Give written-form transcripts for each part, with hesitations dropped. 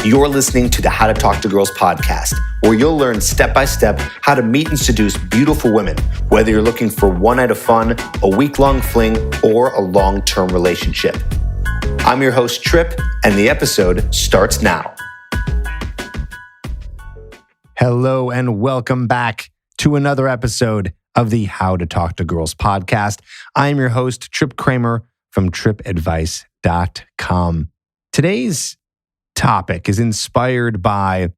You're listening to the How to Talk to Girls podcast, where you'll learn step-by-step how to meet and seduce beautiful women, whether you're looking for one night of fun, a week-long fling, or a long-term relationship. I'm your host, Trip, and the episode starts now. Hello, and welcome back to another episode of the How to Talk to Girls podcast. I'm your host, Trip Kramer from tripadvice.com. Today's topic is inspired by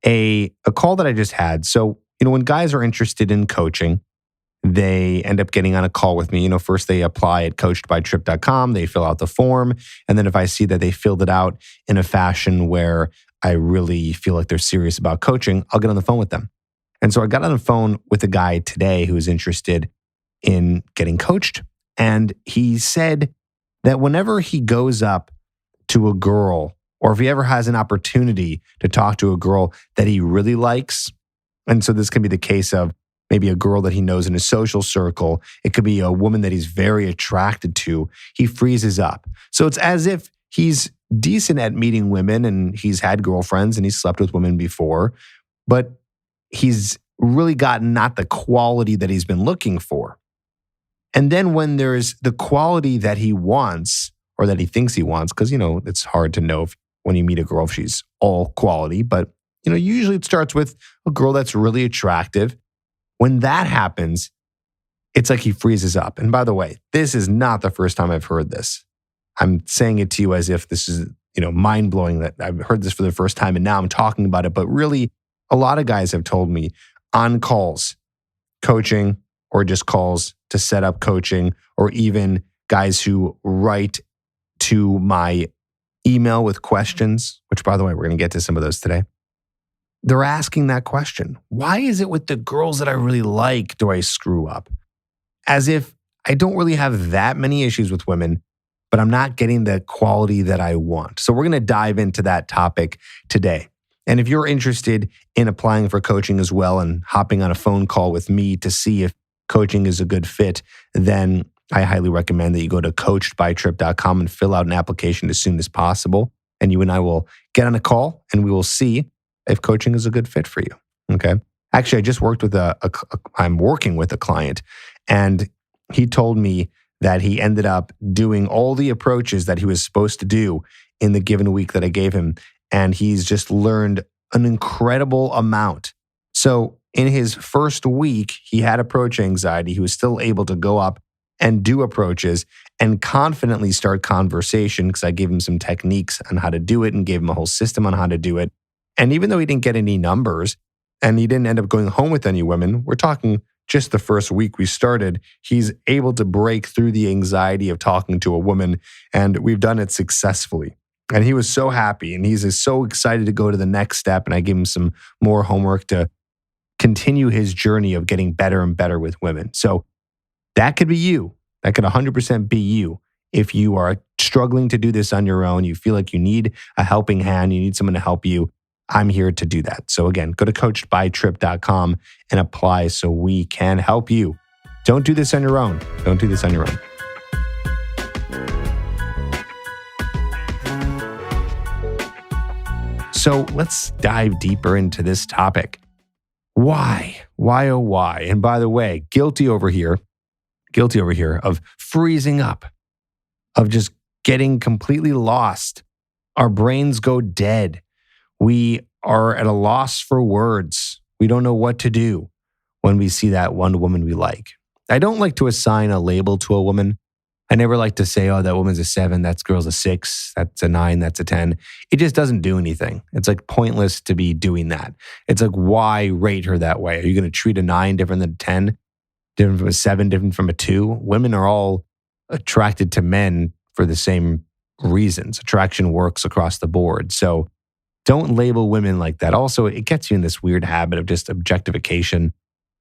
a call that I just had. So, when guys are interested in coaching, they end up getting on a call with me. First they apply at coachedbytrip.com, they fill out the form, and then if I see that they filled it out in a fashion where I really feel like they're serious about coaching, I'll get on the phone with them. And so I got on the phone with a guy today who's interested in getting coached. And he said that whenever he goes up to a girl, or if he ever has an opportunity to talk to a girl that he really likes, and so this can be the case of maybe a girl that he knows in a social circle, it could be a woman that he's very attracted to, he freezes up. So it's as if he's decent at meeting women and he's had girlfriends and he's slept with women before, but he's really gotten not the quality that he's been looking for. And then when there's the quality that he wants or that he thinks he wants, because, it's hard to know when you meet a girl if she's all quality, but, usually it starts with a girl that's really attractive. When that happens, it's like he freezes up. And by the way, this is not the first time I've heard this. I'm saying it to you as if this is, mind-blowing that I've heard this for the first time and now I'm talking about it. But really, a lot of guys have told me on calls, coaching, or just calls to set up coaching, or even guys who write to my email with questions, which by the way, we're going to get to some of those today. They're asking that question. Why is it with the girls that I really like do I screw up? As if I don't really have that many issues with women, but I'm not getting the quality that I want. So we're going to dive into that topic today. And if you're interested in applying for coaching as well and hopping on a phone call with me to see if coaching is a good fit, then I highly recommend that you go to coachedbytrip.com and fill out an application as soon as possible. And you and I will get on a call and we will see if coaching is a good fit for you. Okay. Actually, I just worked with I'm working with a client, and he told me that he ended up doing all the approaches that he was supposed to do in the given week that I gave him. And he's just learned an incredible amount. So in his first week, he had approach anxiety. He was still able to go up and do approaches and confidently start conversation because I gave him some techniques on how to do it and gave him a whole system on how to do it. And even though he didn't get any numbers and he didn't end up going home with any women, we're talking just the first week we started, he's able to break through the anxiety of talking to a woman, and we've done it successfully. And he was so happy, and he's so excited to go to the next step, and I gave him some more homework to continue his journey of getting better and better with women. So that could be you. That could 100% be you. If you are struggling to do this on your own, you feel like you need a helping hand, you need someone to help you, I'm here to do that. So again, go to coachedbytrip.com and apply so we can help you. Don't do this on your own. Don't do this on your own. So let's dive deeper into this topic. Why? Why, oh, why? And by the way, guilty over here of freezing up, of just getting completely lost. Our brains go dead. We are at a loss for words. We don't know what to do when we see that one woman we like. I don't like to assign a label to a woman. I never like to say, oh, that woman's a 7, that girl's a 6, that's a 9, that's a 10. It just doesn't do anything. It's like pointless to be doing that. It's like, why rate her that way? Are you going to treat a 9 different than a 10? Different from a 7, different from a 2? Women are all attracted to men for the same reasons. Attraction works across the board. So don't label women like that. Also, it gets you in this weird habit of just objectification.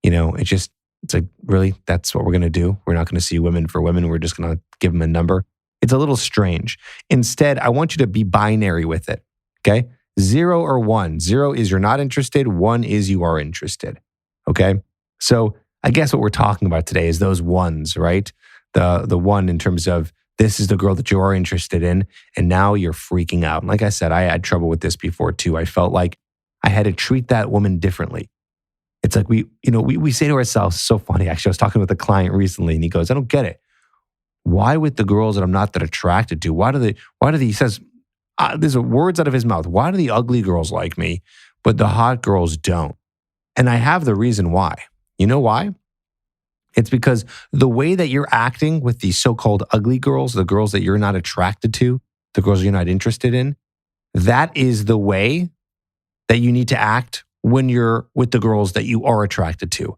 It's like, really, that's what we're going to do? We're not going to see women for women. We're just going to give them a number. It's a little strange. Instead, I want you to be binary with it, okay? 0 or 1. 0 is you're not interested. 1 is you are interested, okay? So I guess what we're talking about today is those ones, right? The one in terms of this is the girl that you are interested in. And now you're freaking out. And like I said, I had trouble with this before too. I felt like I had to treat that woman differently. It's like we say to ourselves, so funny. Actually, I was talking with a client recently and he goes, I don't get it. Why with the girls that I'm not that attracted to? He says, there's words out of his mouth. Why do the ugly girls like me, but the hot girls don't? And I have the reason why. You know why? It's because the way that you're acting with these so-called ugly girls, the girls that you're not attracted to, the girls you're not interested in, that is the way that you need to act when you're with the girls that you are attracted to.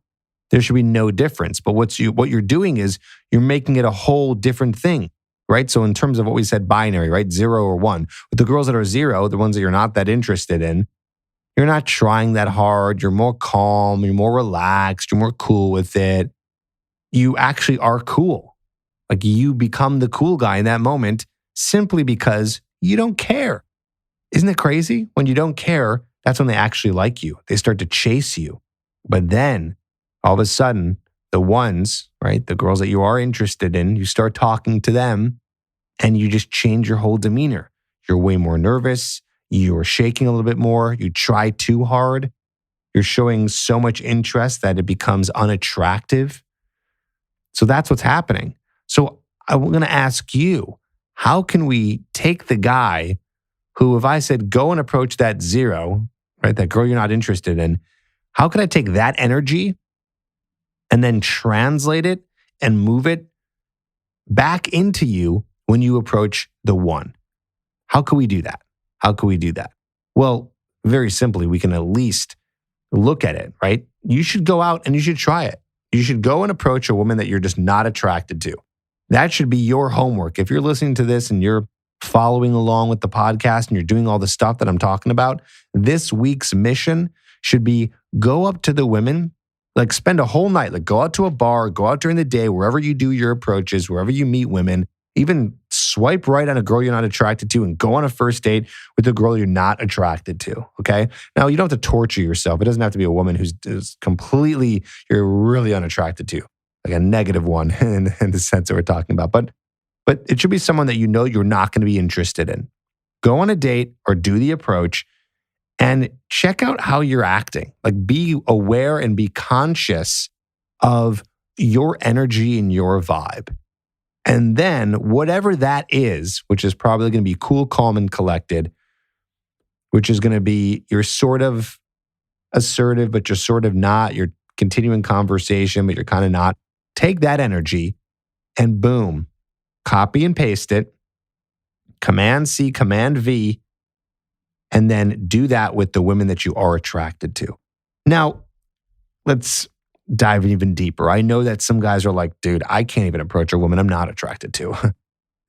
There should be no difference. But what you're doing is you're making it a whole different thing, right? So in terms of what we said, binary, right? 0 or 1. With the girls that are 0, the ones that you're not that interested in, you're not trying that hard. You're more calm. You're more relaxed. You're more cool with it. You actually are cool. Like you become the cool guy in that moment simply because you don't care. Isn't it crazy? When you don't care, that's when they actually like you. They start to chase you. But then all of a sudden, the ones, right, the girls that you are interested in, you start talking to them and you just change your whole demeanor. You're way more nervous. You're shaking a little bit more. You try too hard. You're showing so much interest that it becomes unattractive. So that's what's happening. So I'm going to ask you, how can we take the guy who, if I said, go and approach that 0, right, that girl you're not interested in, how could I take that energy and then translate it and move it back into you when you approach the 1? How can we do that? How can we do that? Well, very simply, we can at least look at it, right? You should go out and you should try it. You should go and approach a woman that you're just not attracted to. That should be your homework. If you're listening to this and you're following along with the podcast and you're doing all the stuff that I'm talking about, this week's mission should be go up to the women, like spend a whole night, like go out to a bar, go out during the day, wherever you do your approaches, wherever you meet women, even swipe right on a girl you're not attracted to and go on a first date with a girl you're not attracted to, okay? Now, you don't have to torture yourself. It doesn't have to be a woman who's completely, you're really unattracted to, like a negative one in the sense that we're talking about. But it should be someone that you know you're not going to be interested in. Go on a date or do the approach and check out how you're acting. Like be aware and be conscious of your energy and your vibe. And then whatever that is, which is probably going to be cool, calm, and collected, which is going to be you're sort of assertive, but you're sort of not. You're continuing conversation, but you're kind of not. Take that energy and boom, copy and paste it, Command C, Command V, and then do that with the women that you are attracted to. Now, let's dive even deeper. I know that some guys are like, dude, I can't even approach a woman I'm not attracted to.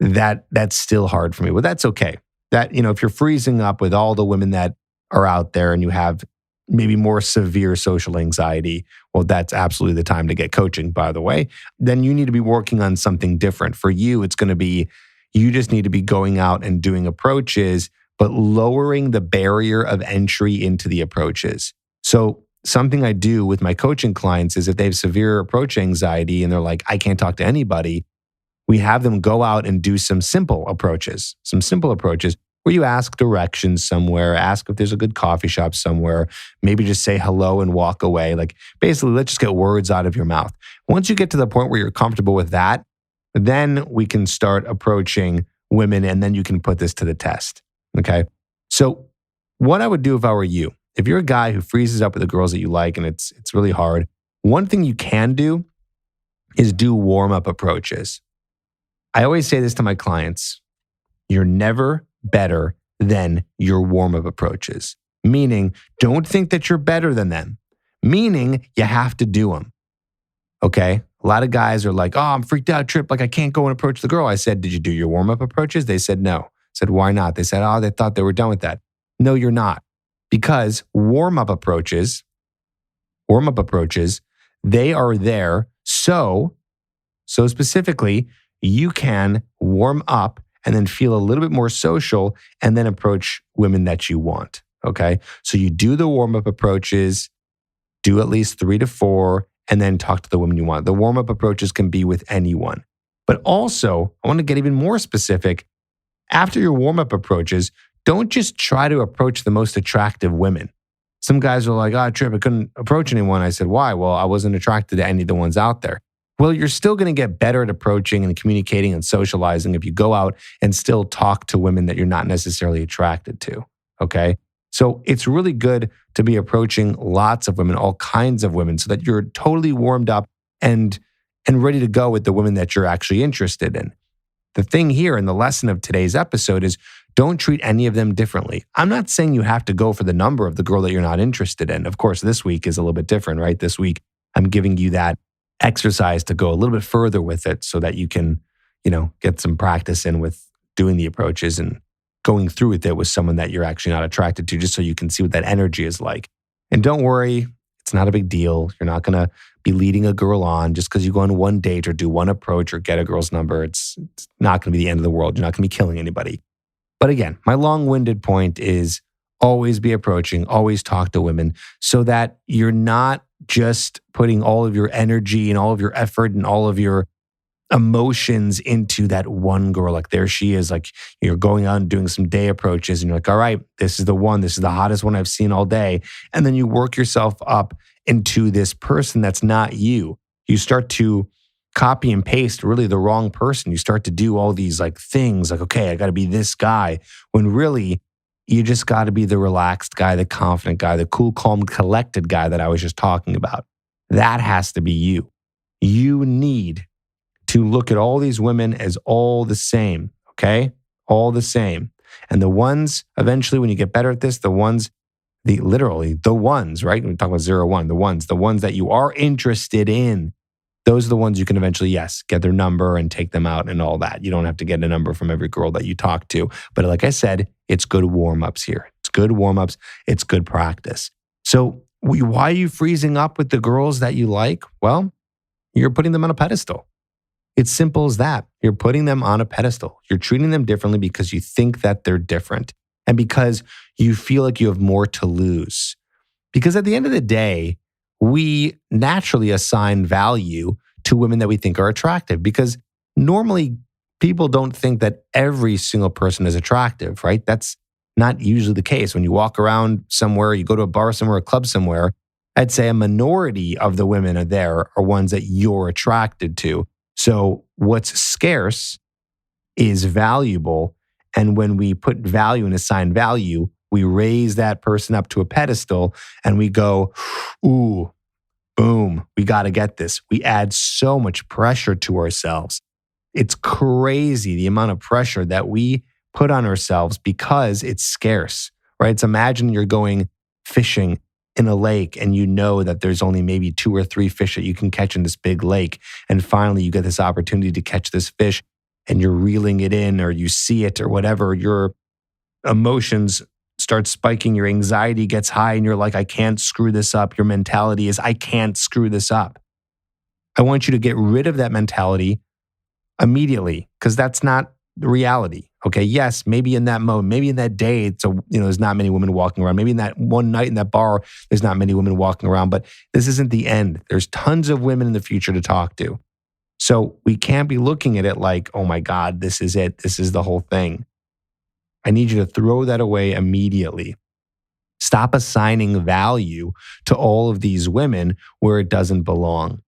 That's still hard for me. Well, that's okay. That, if you're freezing up with all the women that are out there and you have maybe more severe social anxiety, well, that's absolutely the time to get coaching, by the way. Then you need to be working on something different. For you, it's going to be, you just need to be going out and doing approaches, but lowering the barrier of entry into the approaches. So something I do with my coaching clients is if they have severe approach anxiety and they're like, I can't talk to anybody, we have them go out and do some simple approaches where you ask directions somewhere, ask if there's a good coffee shop somewhere, maybe just say hello and walk away. Like basically, let's just get words out of your mouth. Once you get to the point where you're comfortable with that, then we can start approaching women and then you can put this to the test. Okay. So what I would do if I were you, if you're a guy who freezes up with the girls that you like and it's really hard, one thing you can do is do warm-up approaches. I always say this to my clients, you're never better than your warm-up approaches. Meaning, don't think that you're better than them. Meaning, you have to do them. Okay? A lot of guys are like, oh, I'm freaked out, Trip. Like, I can't go and approach the girl. I said, did you do your warm-up approaches? They said no. I said, why not? They said, oh, they thought they were done with that. No, you're not. Because warm-up approaches, they are there so specifically, you can warm up and then feel a little bit more social and then approach women that you want, okay? So you do the warm-up approaches, do at least 3 to 4, and then talk to the women you want. The warm-up approaches can be with anyone. But also, I want to get even more specific. After your warm-up approaches, don't just try to approach the most attractive women. Some guys are like, Trip, I couldn't approach anyone. I said, why? Well, I wasn't attracted to any of the ones out there. Well, you're still going to get better at approaching and communicating and socializing if you go out and still talk to women that you're not necessarily attracted to, okay? So it's really good to be approaching lots of women, all kinds of women, so that you're totally warmed up and ready to go with the women that you're actually interested in. The thing here and the lesson of today's episode is don't treat any of them differently. I'm not saying you have to go for the number of the girl that you're not interested in. Of course, this week is a little bit different, right? This week, I'm giving you that exercise to go a little bit further with it so that you can, get some practice in with doing the approaches and going through with it with someone that you're actually not attracted to, just so you can see what that energy is like. And don't worry, it's not a big deal. You're not going to be leading a girl on just because you go on one date or do one approach or get a girl's number. It's not going to be the end of the world. You're not going to be killing anybody. But again, my long-winded point is always be approaching, always talk to women so that you're not just putting all of your energy and all of your effort and all of your emotions into that one girl. Like there she is, like you're going out and doing some day approaches and you're like, all right, this is the one. This is the hottest one I've seen all day. And then you work yourself up into this person that's not you. You start to copy and paste really the wrong person. You start to do all these like things like, okay, I got to be this guy, when really you just got to be the relaxed guy, the confident guy, the cool, calm, collected guy that I was just talking about. That has to be you. You need to look at all these women as all the same, okay? All the same. And the ones, eventually when you get better at this, the ones, right? When we talk about 0-1, the ones that you are interested in, those are the ones you can eventually, yes, get their number and take them out and all that. You don't have to get a number from every girl that you talk to. But like I said, it's good warm-ups here. It's good warm-ups. It's good practice. So why are you freezing up with the girls that you like? Well, you're putting them on a pedestal. It's simple as that. You're putting them on a pedestal. You're treating them differently because you think that they're different and because you feel like you have more to lose. Because at the end of the day, we naturally assign value to women that we think are attractive because normally people don't think that every single person is attractive, right? That's not usually the case. When you walk around somewhere, you go to a bar somewhere, a club somewhere, I'd say a minority of the women are ones that you're attracted to. So what's scarce is valuable. And when we put value and assign value, we raise that person up to a pedestal and we go, ooh, boom, we got to get this. We add so much pressure to ourselves. It's crazy the amount of pressure that we put on ourselves because it's scarce, right? So imagine you're going fishing in a lake and you know that there's only maybe 2 or 3 fish that you can catch in this big lake. And finally you get this opportunity to catch this fish and you're reeling it in or you see it or whatever, your emotions start spiking, your anxiety gets high and you're like, I can't screw this up. Your mentality is, I can't screw this up. I want you to get rid of that mentality immediately because that's not the reality. Okay, yes, maybe in that moment, maybe in that day, there's not many women walking around. Maybe in that one night in that bar, there's not many women walking around, but this isn't the end. There's tons of women in the future to talk to. So we can't be looking at it like, oh my God, this is it. This is the whole thing. I need you to throw that away immediately. Stop assigning value to all of these women where it doesn't belong.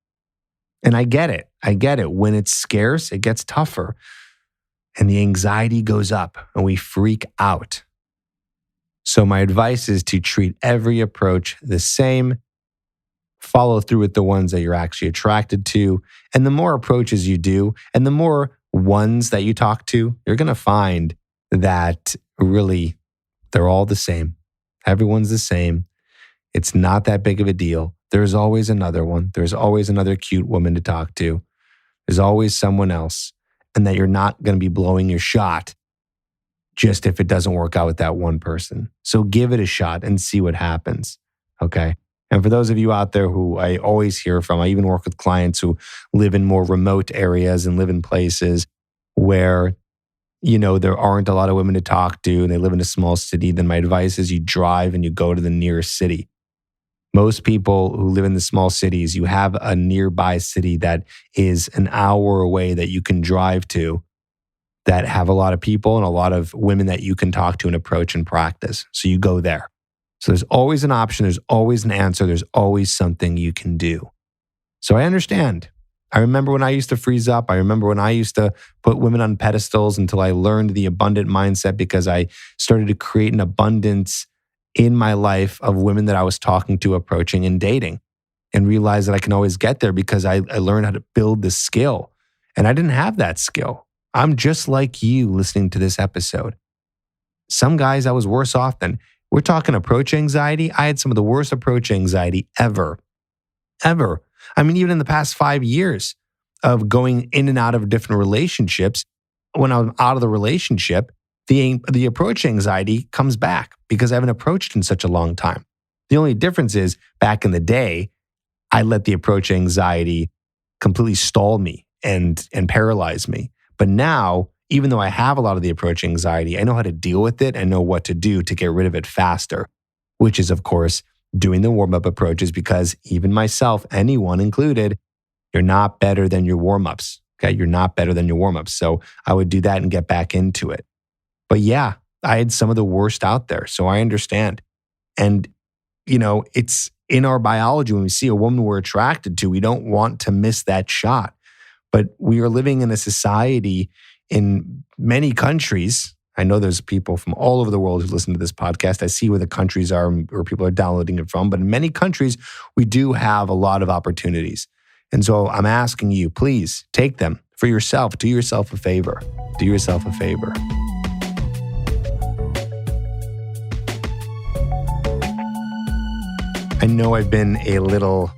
And I get it. When it's scarce, it gets tougher. And the anxiety goes up and we freak out. So my advice is to treat every approach the same. Follow through with the ones that you're actually attracted to. And the more approaches you do and the more ones that you talk to, you're going to find that really they're all the same. Everyone's the same. It's not that big of a deal. There's always another one. There's always another cute woman to talk to. There's always someone else. And that you're not going to be blowing your shot just if it doesn't work out with that one person. So give it a shot and see what happens. Okay. And for those of you out there who I always hear from, I even work with clients who live in more remote areas and live in places where there aren't a lot of women to talk to and they live in a small city, then my advice is you drive and you go to the nearest city. Most people who live in the small cities, you have a nearby city that is an hour away that you can drive to that have a lot of people and a lot of women that you can talk to and approach and practice. So you go there. So there's always an option. There's always an answer. There's always something you can do. So I understand. I remember when I used to freeze up. I remember when I used to put women on pedestals until I learned the abundant mindset because I started to create an abundance in my life of women that I was talking to, approaching, and dating, and realized that I can always get there because I learned how to build the skill. And I didn't have that skill. I'm just like you listening to this episode. Some guys I was worse off than. We're talking approach anxiety. I had some of the worst approach anxiety ever. I mean, even in the past 5 years of going in and out of different relationships, when I'm out of the relationship, the approach anxiety comes back because I haven't approached in such a long time. The only difference is back in the day, I let the approach anxiety completely stall me and paralyze me. But now, even though I have a lot of the approach anxiety, I know how to deal with it and know what to do to get rid of it faster, which is, of course, doing the warm-up approaches because even myself, anyone included, you're not better than your warm-ups. Okay, you're not better than your warm-ups. So I would do that and get back into it. But yeah, I had some of the worst out there. So I understand. And, it's in our biology when we see a woman we're attracted to, we don't want to miss that shot. But we are living in a society in many countries. I know there's people from all over the world who listen to this podcast. I see where the countries are, where people are downloading it from. But in many countries, we do have a lot of opportunities. And so I'm asking you, please take them for yourself. Do yourself a favor. Do yourself a favor. I know I've been a little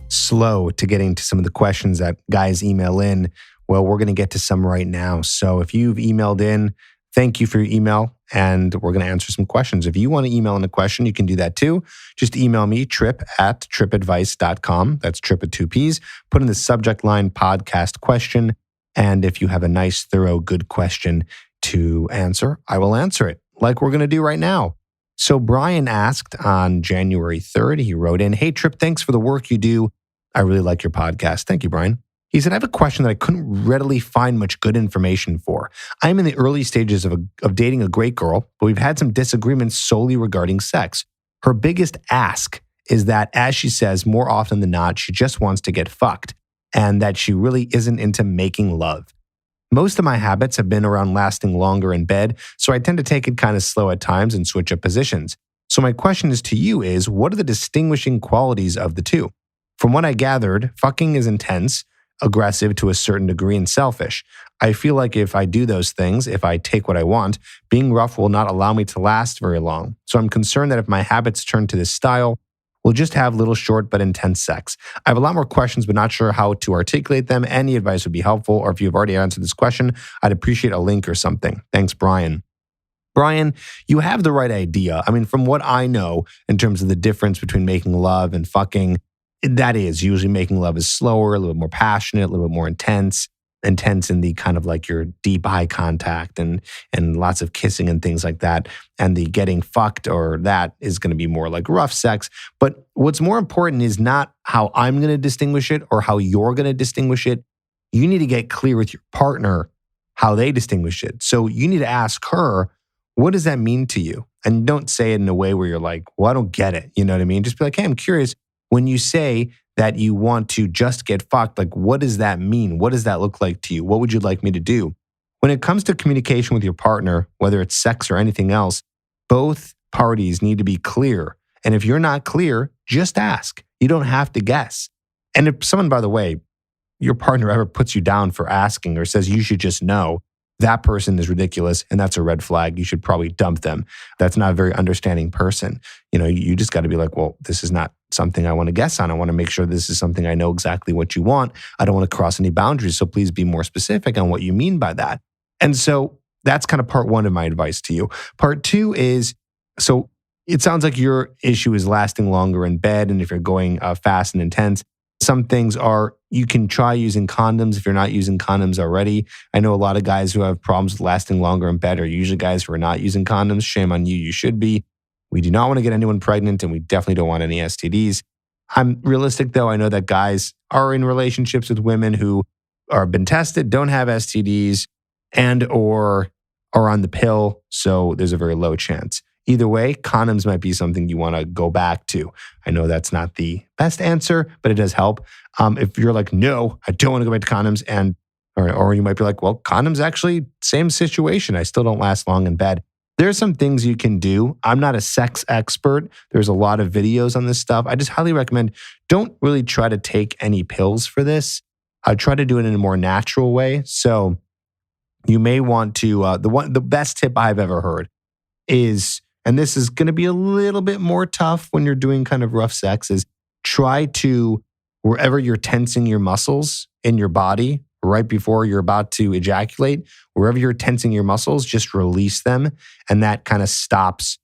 slow to getting to some of the questions that guys email in. Well, we're going to get to some right now. So if you've emailed in, thank you for your email, and we're going to answer some questions. If you want to email in a question, you can do that too. Just email me, trip@tripadvice.com. That's trip with 2 Ps. Put in the subject line, podcast question. And if you have a nice, thorough, good question to answer, I will answer it like we're going to do right now. So Brian asked on January 3rd, he wrote in, "Hey, Trip, thanks for the work you do. I really like your podcast." Thank you, Brian. He said, "I have a question that I couldn't readily find much good information for. I'm in the early stages of dating a great girl, but we've had some disagreements solely regarding sex. Her biggest ask is that, as she says, more often than not, she just wants to get fucked and that she really isn't into making love. Most of my habits have been around lasting longer in bed, so I tend to take it kind of slow at times and switch up positions. So my question to you is, what are the distinguishing qualities of the two? From what I gathered, fucking is intense, aggressive to a certain degree, and selfish. I feel like if I do those things, if I take what I want, being rough will not allow me to last very long. So I'm concerned that if my habits turn to this style, we'll just have little short but intense sex. I have a lot more questions, but not sure how to articulate them. Any advice would be helpful, or if you've already answered this question, I'd appreciate a link or something. Thanks, Brian." Brian, you have the right idea. I mean, from what I know in terms of the difference between making love and fucking, that is usually making love is slower, a little bit more passionate, a little bit more intense in the kind of like your deep eye contact and lots of kissing and things like that. And the getting fucked or that is going to be more like rough sex. But what's more important is not how I'm going to distinguish it or how you're going to distinguish it. You need to get clear with your partner how they distinguish it. So you need to ask her, what does that mean to you? And don't say it in a way where you're like, well, I don't get it. You know what I mean? Just be like, hey, I'm curious. When you say that you want to just get fucked, like, what does that mean? What does that look like to you? What would you like me to do? When it comes to communication with your partner, whether it's sex or anything else, both parties need to be clear. And if you're not clear, just ask. You don't have to guess. And if someone, by the way, your partner ever puts you down for asking or says you should just know, that person is ridiculous and that's a red flag. You should probably dump them. That's not a very understanding person. You just got to be like, well, this is not something I want to guess on. I want to make sure this is something I know exactly what you want. I don't want to cross any boundaries. So please be more specific on what you mean by that. And so that's kind of part one of my advice to you. Part two is, so it sounds like your issue is lasting longer in bed. And if you're going fast and intense, some things are, you can try using condoms if you're not using condoms already. I know a lot of guys who have problems with lasting longer in bed are usually guys who are not using condoms. Shame on you. You should be. We do not want to get anyone pregnant, and we definitely don't want any STDs. I'm realistic, though. I know that guys are in relationships with women who are been tested, don't have STDs, and or are on the pill. So there's a very low chance. Either way, condoms might be something you want to go back to. I know that's not the best answer, but it does help. If you're like, no, I don't want to go back to condoms, or you might be like, well, condoms actually, same situation. I still don't last long in bed. There's some things you can do. I'm not a sex expert. There's a lot of videos on this stuff. I just highly recommend don't really try to take any pills for this. I try to do it in a more natural way. So you may want to, the best tip I've ever heard is, and this is going to be a little bit more tough when you're doing kind of rough sex, is try to, wherever you're tensing your muscles in your body right before you're about to ejaculate, wherever you're tensing your muscles, just release them. And that kind of stops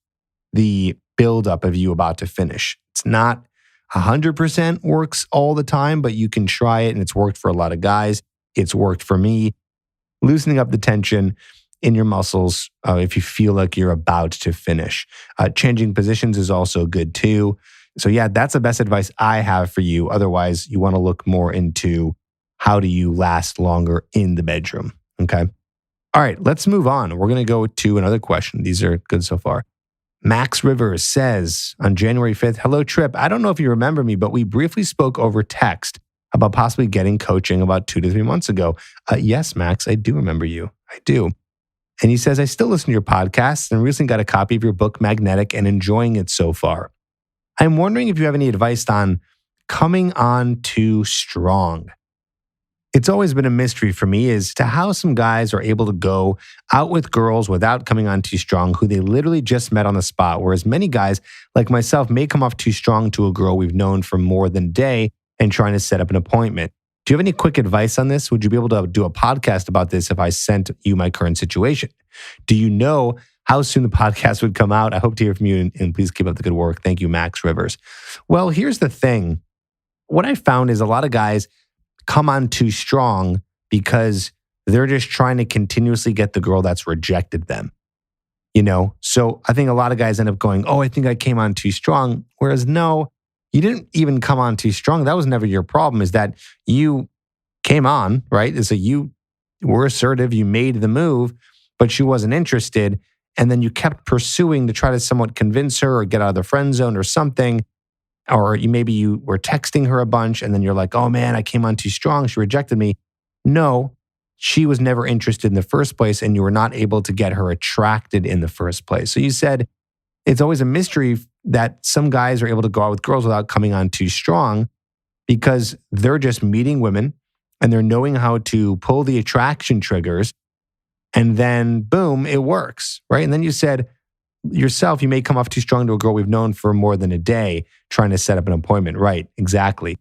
the buildup of you about to finish. It's not 100% works all the time, but you can try it. And it's worked for a lot of guys. It's worked for me. Loosening up the tension in your muscles if you feel like you're about to finish. Changing positions is also good too. So yeah, that's the best advice I have for you. Otherwise, you want to look more into how do you last longer in the bedroom, okay? All right, let's move on. We're going to go to another question. These are good so far. Max Rivers says on January 5th, hello, Trip. I don't know if you remember me, but we briefly spoke over text about possibly getting coaching about 2 to 3 months ago. Yes, Max, I do remember you. I do. And he says, I still listen to your podcasts and recently got a copy of your book, Magnetic, and enjoying it so far. I'm wondering if you have any advice on coming on too strong. It's always been a mystery for me as to how some guys are able to go out with girls without coming on too strong, who they literally just met on the spot, whereas many guys like myself may come off too strong to a girl we've known for more than a day and trying to set up an appointment. Do you have any quick advice on this? Would you be able to do a podcast about this if I sent you my current situation? Do you know how soon the podcast would come out? I hope to hear from you, and please keep up the good work. Thank you, Max Rivers. Well, here's the thing. What I found is a lot of guys come on too strong because they're just trying to continuously get the girl that's rejected them. You know, so I think a lot of guys end up going, oh, I think I came on too strong. Whereas no, you didn't even come on too strong. That was never your problem, is that you came on, right? So you were assertive, you made the move, but she wasn't interested. And then you kept pursuing to try to somewhat convince her or get out of the friend zone or something. Or maybe you were texting her a bunch and then you're like, oh man, I came on too strong. She rejected me. No, she was never interested in the first place and you were not able to get her attracted in the first place. So you said it's always a mystery that some guys are able to go out with girls without coming on too strong because they're just meeting women and they're knowing how to pull the attraction triggers and then boom, it works, right? And then you said, yourself, you may come off too strong to a girl we've known for more than a day trying to set up an appointment. Right, exactly.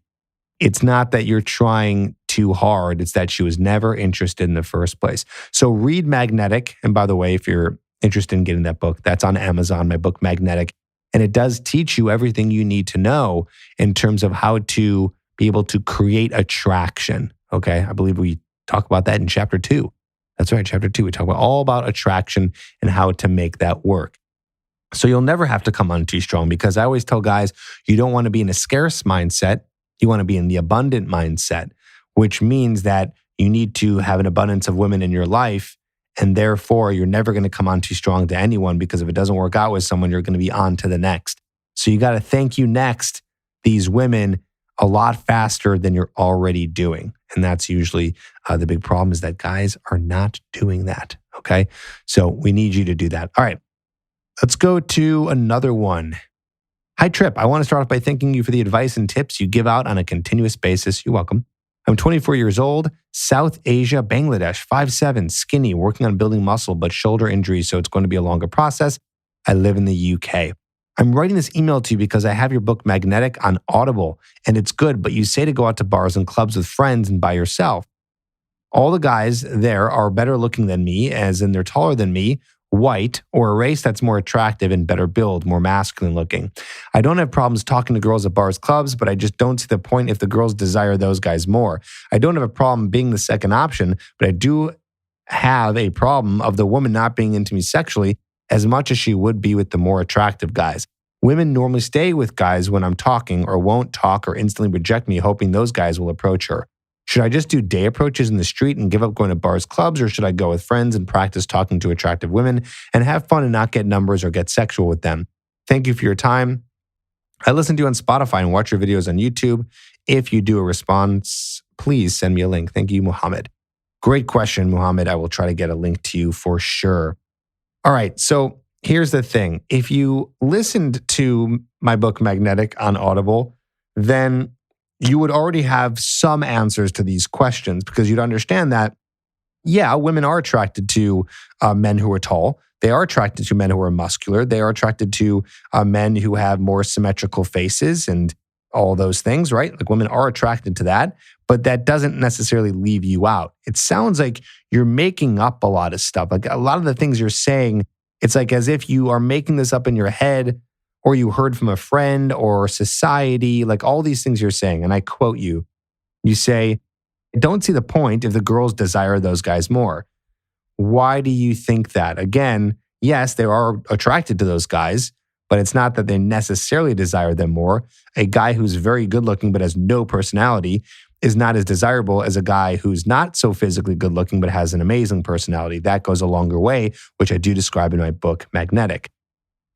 It's not that you're trying too hard. It's that she was never interested in the first place. So read Magnetic. And by the way, if you're interested in getting that book, that's on Amazon, my book, Magnetic. And it does teach you everything you need to know in terms of how to be able to create attraction. Okay, I believe we talk about that in chapter 2. That's right, chapter 2. We talk about all about attraction and how to make that work. So you'll never have to come on too strong because I always tell guys, you don't want to be in a scarce mindset. You want to be in the abundant mindset, which means that you need to have an abundance of women in your life. And therefore, you're never going to come on too strong to anyone because if it doesn't work out with someone, you're going to be on to the next. So you got to thank you next these women a lot faster than you're already doing. And that's usually the big problem is that guys are not doing that. Okay. So we need you to do that. All right. Let's go to another one. Hi, Trip. I want to start off by thanking you for the advice and tips you give out on a continuous basis. You're welcome. I'm 24 years old, South Asia, Bangladesh, 5'7", skinny, working on building muscle, but shoulder injuries, so it's going to be a longer process. I live in the UK. I'm writing this email to you because I have your book Magnetic on Audible, and it's good, but you say to go out to bars and clubs with friends and by yourself. All the guys there are better looking than me, as in they're taller than me, white, or a race that's more attractive and better build, more masculine looking. I don't have problems talking to girls at bars, clubs, but I just don't see the point if the girls desire those guys more. I don't have a problem being the second option, but I do have a problem of the woman not being into me sexually as much as she would be with the more attractive guys. Women normally stay with guys when I'm talking or won't talk or instantly reject me, hoping those guys will approach her. Should I just do day approaches in the street and give up going to bars, clubs, or should I go with friends and practice talking to attractive women and have fun and not get numbers or get sexual with them? Thank you for your time. I listen to you on Spotify and watch your videos on YouTube. If you do a response, please send me a link. Thank you, Muhammad. Great question, Muhammad. I will try to get a link to you for sure. All right, so here's the thing. If you listened to my book, Magnetic, on Audible, then you would already have some answers to these questions because you'd understand that, yeah, women are attracted to men who are tall. They are attracted to men who are muscular. They are attracted to men who have more symmetrical faces and all those things, right? Like women are attracted to that, but that doesn't necessarily leave you out. It sounds like you're making up a lot of stuff. Like a lot of the things you're saying, it's like as if you are making this up in your head or you heard from a friend or society, like all these things you're saying. And I quote you, you say, I don't see the point if the girls desire those guys more. Why do you think that? Again, yes, they are attracted to those guys, but it's not that they necessarily desire them more. A guy who's very good looking but has no personality is not as desirable as a guy who's not so physically good looking but has an amazing personality. That goes a longer way, which I do describe in my book, Magnetic.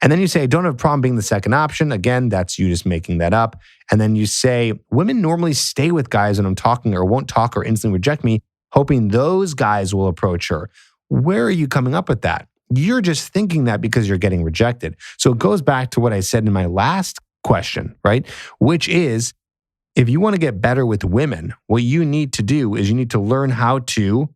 And then you say, I don't have a problem being the second option. Again, that's you just making that up. And then you say, women normally stay with guys when I'm talking or won't talk or instantly reject me, hoping those guys will approach her. Where are you coming up with that? You're just thinking that because you're getting rejected. So it goes back to what I said in my last question, right? Which is, if you want to get better with women, what you need to do is you need to learn how to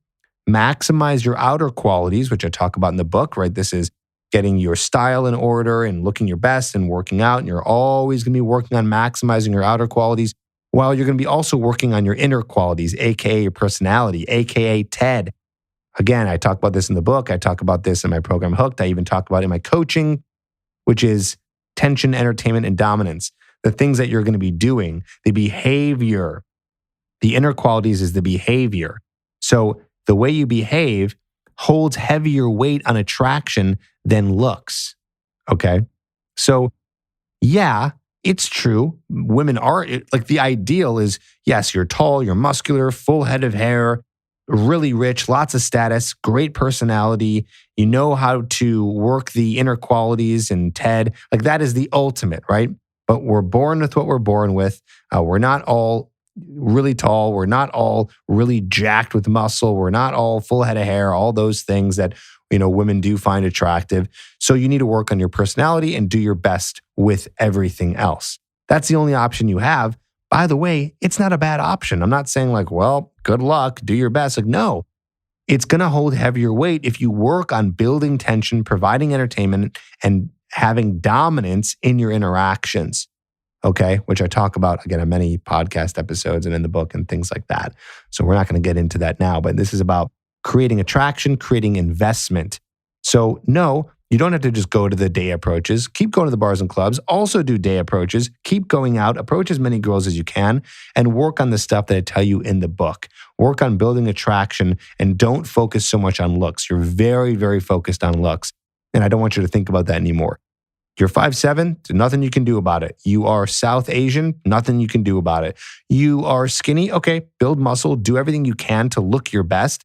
maximize your outer qualities, which I talk about in the book, right? This is getting your style in order and looking your best and working out. And you're always going to be working on maximizing your outer qualities while you're going to be also working on your inner qualities, AKA your personality, AKA TED. Again, I talk about this in the book. I talk about this in my program, Hooked. I even talk about it in my coaching, which is tension, entertainment, and dominance. The things that you're going to be doing, the behavior, the inner qualities is the behavior. So the way you behave holds heavier weight on attraction than looks. Okay. So yeah, it's true. Women are like the ideal is, yes, you're tall, you're muscular, full head of hair, really rich, lots of status, great personality. You know how to work the inner qualities and TED. Like that is the ultimate, right? But we're born with what we're born with. We're not all really tall. We're not all really jacked with muscle. We're not all full head of hair, all those things that, women do find attractive. So you need to work on your personality and do your best with everything else. That's the only option you have. By the way, it's not a bad option. I'm not saying like, well, good luck, do your best. Like, no, it's going to hold heavier weight if you work on building tension, providing entertainment, and having dominance in your interactions. Okay, which I talk about, again, in many podcast episodes and in the book and things like that. So we're not going to get into that now, but this is about creating attraction, creating investment. So no, you don't have to just go to the day approaches. Keep going to the bars and clubs. Also do day approaches. Keep going out. Approach as many girls as you can and work on the stuff that I tell you in the book. Work on building attraction and don't focus so much on looks. You're very, very focused on looks. And I don't want you to think about that anymore. You're 5'7", nothing you can do about it. You are South Asian, nothing you can do about it. You are skinny, okay, build muscle, do everything you can to look your best.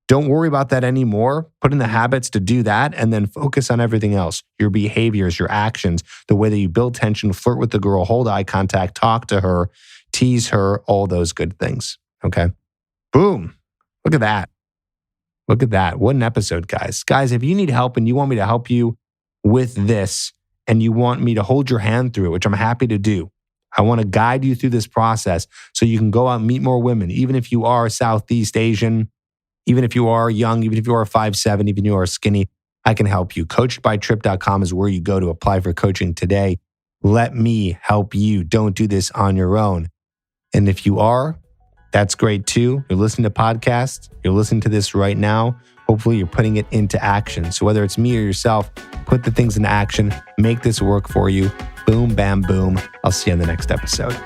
Don't worry about that anymore. Put in the habits to do that and then focus on everything else. Your behaviors, your actions, the way that you build tension, flirt with the girl, hold eye contact, talk to her, tease her, all those good things, okay? Boom. Look at that. Look at that. What an episode, guys. Guys, if you need help and you want me to help you with this, and you want me to hold your hand through it, which I'm happy to do. I want to guide you through this process so you can go out and meet more women, even if you are Southeast Asian, even if you are young, even if you are 5'7", even if you are skinny, I can help you. Coachedbytrip.com is where you go to apply for coaching today. Let me help you. Don't do this on your own. And if you are, that's great too. You're listening to podcasts. You're listening to this right now. Hopefully you're putting it into action. So whether it's me or yourself, put the things into action, make this work for you. Boom, bam, boom. I'll see you on the next episode.